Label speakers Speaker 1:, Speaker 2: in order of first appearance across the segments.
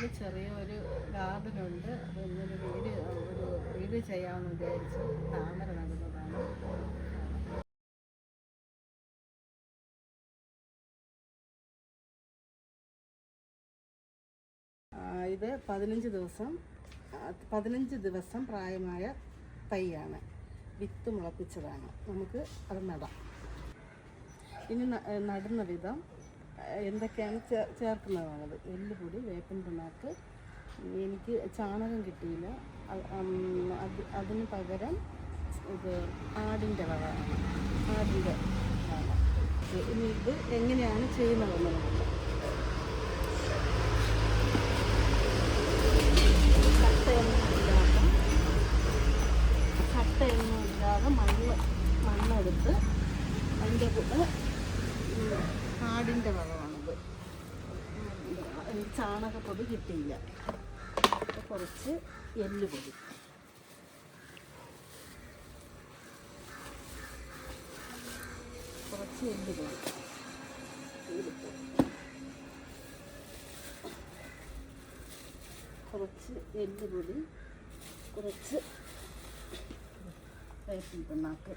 Speaker 1: വീട്ടിൽ ചെറിയൊരു ഗാർഡനുണ്ട്. അപ്പോൾ ഇന്നൊരു വീഡിയോ ചെയ്യാമെന്ന് വിചാരിച്ചു. താമര നടുന്നതാണ്. ഇത് 15 ദിവസം പ്രായമായ തൈയാണ്. വിത്ത് മുളപ്പിച്ചതാണ്. നമുക്ക് അത് നടാം. ഇനി നടുന്ന വിധം എന്തൊക്കെയാണ് ചേർക്കുന്നതാണത്. എല്ലുപൊടി, വേപ്പിൻ പിണ്ണാക്ക്. എനിക്ക് ചാണകം കിട്ടിയില്ല. അതിന് പകരം ഇത് ആടിൻ്റെ വളമാണ്. ആടിൻ്റെ വളമാണ്. ഇനി ഇത് എങ്ങനെയാണ് ചെയ്യുന്നതെന്ന് നോക്കാം. ചട്ടയൊന്നുമില്ലാതെ മണ്ണെടുത്ത് അതിൻ്റെ കൂടെ ആടിൻ്റെ വളമാണിത്. ചാണകപ്പൊടി കിട്ടിയില്ല. കുറച്ച് എല്ലുപൊടി, കുറച്ച് എല്ലുപൊടി, കുറച്ച് എല്ലുപൊടി, കുറച്ച് വേപ്പിൻ പിണ്ണാക്ക്,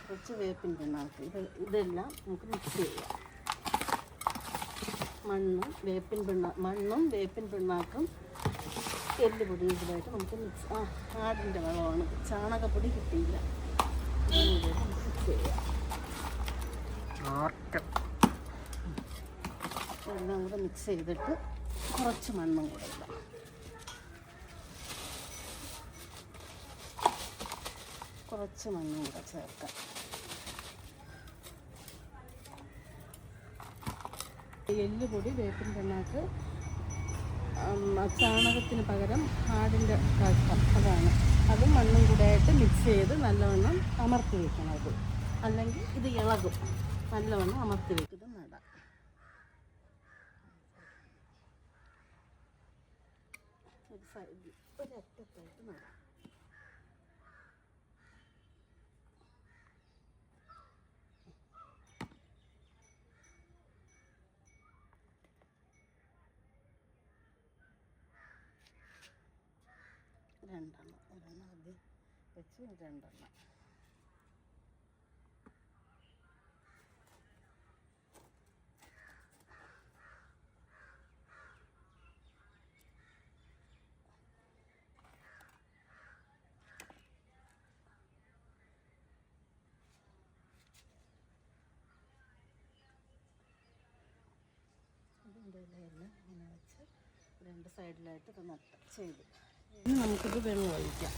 Speaker 1: കുറച്ച് വേപ്പിൻ പിണ്ണാക്ക്. ഇതെല്ലാം നമുക്ക് മിക്സ് ചെയ്യാം. മണ്ണും വേപ്പിൻ പിണ്ണാക്കും എല്ലുപൊടി ഇതിലായിട്ട് നമുക്ക് ആടിൻ്റെ വളമാണ്. ചാണകപ്പൊടി കിട്ടിയില്ല. മിക്സ് ചെയ്യാം. എല്ലാം കൂടെ മിക്സ് ചെയ്തിട്ട് കുറച്ച് മണ്ണും കൂടെ ഇടാം. കുറച്ച് മണ്ണും കൂടെ ചേർക്കാം. എല്ലുപൊടി, വേപ്പിൻ പിണ്ണാക്ക്, ചാണകത്തിന് പകരം ആടിൻ്റെ കാഷ്ടം, അത് മണ്ണും കൂടെ ആയിട്ട് മിക്സ് ചെയ്ത് നല്ലവണ്ണം അമർത്തി വയ്ക്കണം. അത് അല്ലെങ്കിൽ ഇത് ഇളകും. നല്ലവണ്ണം അമർത്തി വയ്ക്കുന്നത് നടാം. ഒരറ്റത്തായിട്ട് നടാം. ഒരെണ്ണം ആദ്യം വെച്ച് 2. ഇതിൻ്റെ ഇലയെല്ലാം ഇങ്ങനെ വെച്ച് 2 സൈഡിലായിട്ട് ഇത് ചെയ്ത് ഇനി നമുക്കിത് വെള്ളം ഒഴിക്കാം.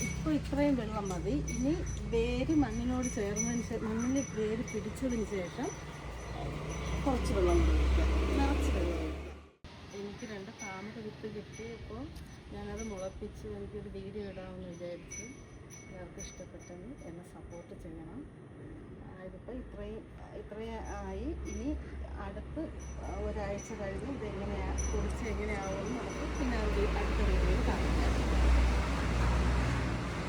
Speaker 1: ഇപ്പോൾ ഇത്രയും വെള്ളം മതി. ഇനി വേര് മണ്ണിനോട് മണ്ണിൽ വേര് പിടിച്ചതിന് ശേഷം കുറച്ച് വെള്ളം ഒഴിക്കാം. നിറച്ച് വെള്ളം ഒഴിക്കാം. എനിക്ക് 2 താമര വിത്ത് കിട്ടിയപ്പോൾ ഞാനത് മുളപ്പിച്ച് എനിക്കൊരു വീഡിയോ ഇടാമെന്ന് വിചാരിച്ചു. എല്ലാവർക്കും ഇഷ്ടപ്പെട്ടെങ്കിൽ എന്നെ സപ്പോർട്ട് ചെയ്യണം. ഇതിപ്പോൾ ഇത്രയും ആയി. ഇനി അടുത്ത് ഒരാഴ്ച കഴിഞ്ഞ് ഇതെങ്ങനെയാണ് പൊടിച്ച് എങ്ങനെയാവുമെന്ന് നമുക്ക് പിന്നെ അടുത്ത വീഡിയോയിൽ കാണാം.